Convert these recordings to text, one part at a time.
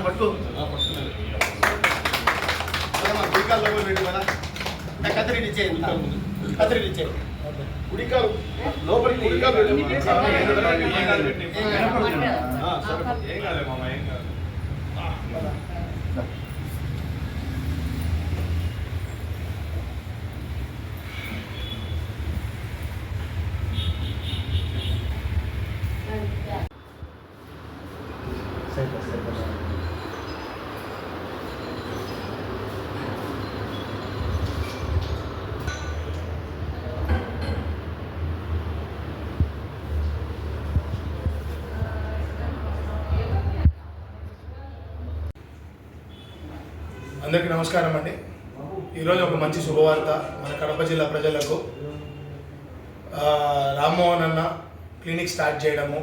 పట్టు కత్తిరి ఇచ్చే కత్తిరి ఇచ్చే ఉడికాలు లోపలికి ఉడికాలు ఏం కాదు మామ ఏం కాదు. అందరికీ నమస్కారం అండి. ఈరోజు ఒక మంచి శుభవార్త మన కడప జిల్లా ప్రజలకు. రామ్మోహన్ అన్న క్లినిక్ స్టార్ట్ చేయడము,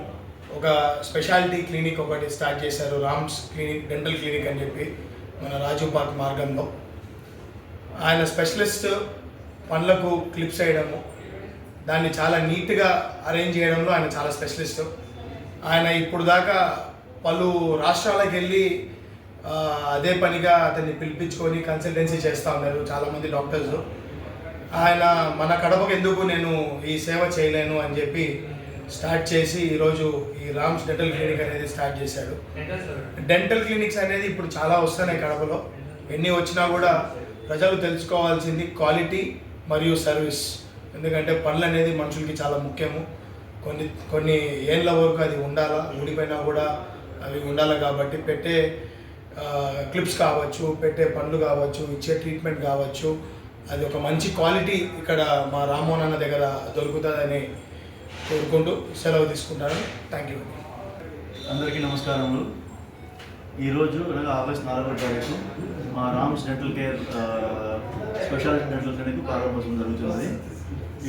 ఒక స్పెషాలిటీ క్లినిక్ ఒకటి స్టార్ట్ చేశారు, రామ్స్ క్లినిక్ డెంటల్ క్లినిక్ అని చెప్పి మన రాజీవ్ పార్క్ మార్గంలో. ఆయన స్పెషలిస్ట్ పళ్ళకు క్లిప్స్ వేయడము, దాన్ని చాలా నీట్గా అరేంజ్ చేయడంలో ఆయన చాలా స్పెషలిస్ట్. ఆయన ఇప్పుడు దాకా పలు రాష్ట్రాలకు వెళ్ళి అదే పనిగా అతన్ని పిలిపించుకొని కన్సల్టెన్సీ చేస్తూ ఉన్నారు చాలామంది డాక్టర్స్. ఆయన మన కడపకు ఎందుకు నేను ఈ సేవ చేయలేను అని చెప్పి స్టార్ట్ చేసి ఈరోజు ఈ రామ్స్ డెంటల్ క్లినిక్ అనేది స్టార్ట్ చేశాడు. డెంటల్ క్లినిక్స్ అనేది ఇప్పుడు చాలా వస్తున్నాయి కడపలో. ఎన్ని వచ్చినా కూడా ప్రజలు తెలుసుకోవాల్సింది క్వాలిటీ మరియు సర్వీస్. ఎందుకంటే పళ్ళు అనేది మనుషులకి చాలా ముఖ్యము. కొన్ని ఏళ్ళ వరకు అది ఉండాలా, ఊడిపోయినా కూడా అవి ఉండాలి. కాబట్టి పెట్టే క్లిప్స్ కావచ్చు, పెట్టే పనులు కావచ్చు, ఇచ్చే ట్రీట్మెంట్ కావచ్చు, అది ఒక మంచి క్వాలిటీ ఇక్కడ మా రామ్మోహన్ అన్న దగ్గర దొరుకుతుందని కోరుకుంటూ సెలవు తీసుకుంటాను. Thank you. అందరికీ నమస్కారములు. ఈరోజు అనగా ఆగస్టు 4వ తారీఖు మా Rams dental care speciality dental clinic ప్రారంభోత్సవం జరుగుతున్నది.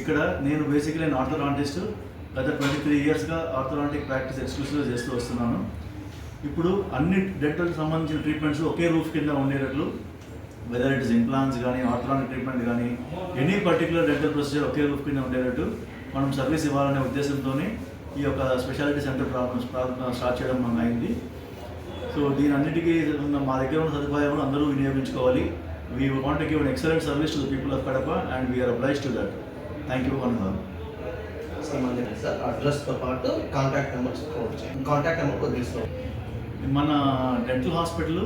ఇక్కడ నేను బేసిక్లీ ఆర్థోడాంటిస్ట్. గత 23 ఇయర్స్గా ఆర్థోడాంటిక్ ప్రాక్టీస్ ఎక్స్క్లూసివ్గా చేస్తూ వస్తున్నాను. ఇప్పుడు అన్ని డెంటల్ సంబంధించిన ట్రీట్మెంట్స్ ఒకే రూఫ్ కింద ఉండేటట్లు, వెదర్ ఇట్ ఇస్ ఇంప్లాంట్స్ కానీ ఆర్థోడాంటిక్ ట్రీట్మెంట్ కానీ ఎనీ పర్టికులర్ డెంటల్ ప్రొసీజర్ ఒకే రూఫ్ కింద ఉండేటట్టు మనం సర్వీస్ ఇవ్వాలనే ఉద్దేశంతోనే ఈ యొక్క స్పెషాలిటీ సెంటర్ స్టార్ట్ చేయడం అయింది. సో దీని అన్నిటికీ మా దగ్గర ఉన్న సదుపాయాలను అందరూ వినియోగించుకోవాలి. We want to give an excellent service to the people of Kadapa and we are obliged to that. Thank you one all. Sir అడ్రస్తో పాటు కాంటాక్ట్ నెంబర్ కొద్దిగా. మన డెంటల్ హాస్పిటల్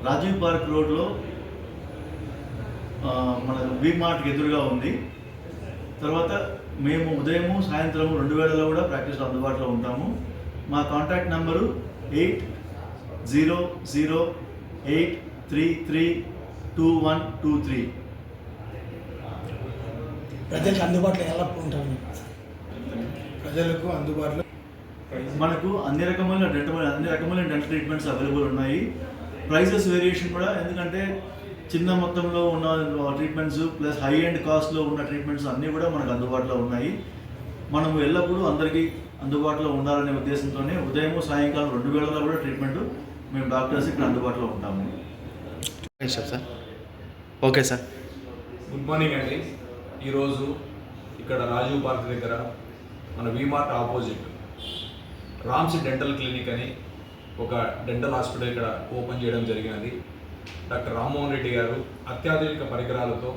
రాజీవ్ పార్క్ రోడ్లో మన వీమార్ట్కి ఎదురుగా ఉంది. తర్వాత మేము ఉదయము సాయంత్రం 2 వేళలో కూడా ప్రాక్టీస్లో అందుబాటులో ఉంటాము. మా కాంటాక్ట్ నెంబరు 8008332123. ప్రజలకు అందుబాటులో ఎలా ఉంటాము? ప్రజలకు అందుబాటులో మనకు అన్ని రకమైన డెంటల్ ట్రీట్మెంట్స్ అవైలబుల్ ఉన్నాయి. ప్రైజెస్ వేరియేషన్ కూడా, ఎందుకంటే చిన్న మొత్తంలో ఉన్న ట్రీట్మెంట్స్ ప్లస్ హై ఎండ్ కాస్ట్లో ఉన్న ట్రీట్మెంట్స్ అన్నీ కూడా మనకు అందుబాటులో ఉన్నాయి. మనము ఎల్లప్పుడూ అందరికీ అందుబాటులో ఉండాలనే ఉద్దేశంతోనే ఉదయం సాయంకాలం 2 వేళలో కూడా ట్రీట్మెంట్ మేము డాక్టర్స్ ఇక్కడ అందుబాటులో ఉంటాము. Sir okay sir. Good morning అండి. ఈరోజు ఇక్కడ రాజీవ్ పార్క్ దగ్గర మన V-Mart opposite Rams dental clinic అని ఒక డెంటల్ హాస్పిటల్ ఇక్కడ ఓపెన్ చేయడం జరిగినది. డాక్టర్ రామ్మోహన్ రెడ్డి గారు అత్యాధునిక పరికరాలతో,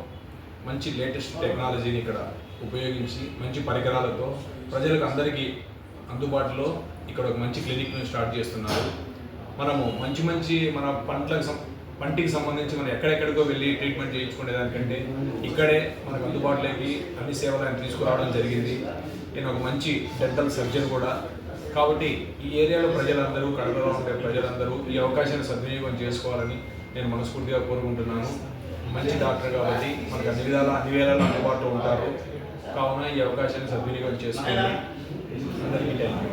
మంచి లేటెస్ట్ టెక్నాలజీని ఇక్కడ ఉపయోగించి మంచి పరికరాలతో ప్రజలకు అందరికీ అందుబాటులో ఇక్కడ ఒక మంచి క్లినిక్ను స్టార్ట్ చేస్తున్నారు. మనము మంచి మన పంటికి సంబంధించి మనం ఎక్కడెక్కడికో వెళ్ళి ట్రీట్మెంట్ చేయించుకునే దానికంటే ఇక్కడే మనకు అందుబాటులోకి అన్ని సేవలు ఆయన తీసుకురావడం జరిగింది. నేను ఒక మంచి డెంటల్ సర్జన్ కూడా. కాబట్టి ఈ ఏరియాలో ప్రజలందరూ, కడపలో ఉండే ప్రజలందరూ ఈ అవకాశాన్ని సద్వినియోగం చేసుకోవాలని నేను మనస్ఫూర్తిగా కోరుకుంటున్నాను. మంచి డాక్టర్ కాబట్టి మనకు అన్ని వేళల్లో అందుబాటులో ఉంటారు. కావున ఈ అవకాశాన్ని సద్వినియోగం చేసుకోవాలి. అందరికీ థ్యాంక్ యూ.